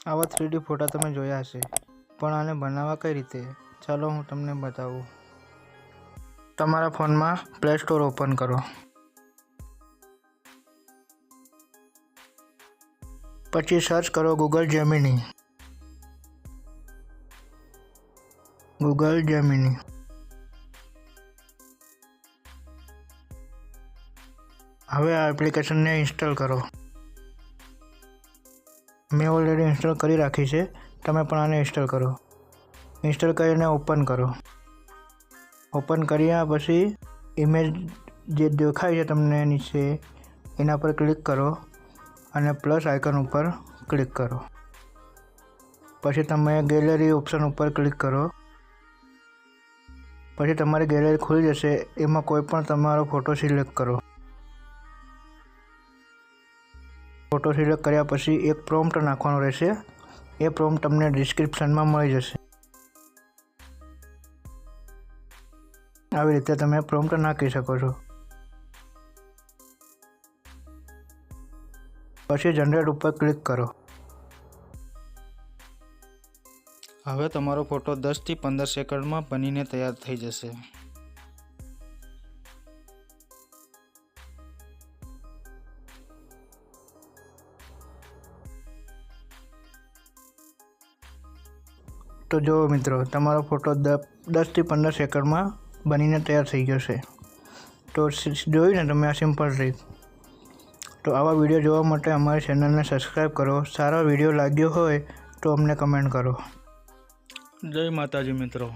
આવા 3D ફોટા તમે જોયા હશે, પણ આને બનાવવા કઈ રીતે? ચાલો હું તમને બતાવું. તમારા ફોનમાં પ્લે સ્ટોર ઓપન કરો. પછી સર્ચ કરો ગૂગલ જેમિની. હવે આ એપ્લિકેશનને ઇન્સ્ટોલ કરો. મેં ઓલરેડી ઇન્સ્ટોલ કરી રાખી છે, તમે પણ આને ઇન્સ્ટોલ કરો. ઇન્સ્ટોલ કરીને ઓપન કરો. ઓપન કર્યા પછી ઇમેજ જે દેખાય છે તમને નીચે એના પર ક્લિક કરો અને પ્લસ આઇકન ઉપર ક્લિક કરો. પછી તમે ગેલેરી ઓપ્શન ઉપર ક્લિક કરો. પછી તમારી ગેલેરી ખુલી જશે. એમાં કોઈ પણ તમારો ફોટો સિલેક્ટ કરો. ફોટો સિલેક્ટ કર્યા પછી એક પ્રોમ્પ્ટ નાખવાનો રહેશે. એ પ્રોમ્પ્ટ તમને ડિસ્ક્રિપ્શનમાં મળી જશે. આવી રીતે તમે પ્રોમ્પ્ટ નાખી શકો છો. પછી જનરેટ ઉપર ક્લિક કરો. હવે તમારો ફોટો 10 થી 15 સેકન્ડમાં બનીને તૈયાર થઈ જશે. તો જુઓ મિત્રો, તમારો ફોટો 10 થી 15 સેકન્ડમાં બનીને તૈયાર થઈ ગયો છે. તો જોયું ને તમે આ સિમ્પલ ટ્રીક. તો આવા વિડીયો જોવા માટે અમારી ચેનલને સબસ્ક્રાઈબ કરો. સારો વિડીયો લાગ્યો હોય તો અમને કમેન્ટ કરો. જય માતાજી મિત્રો.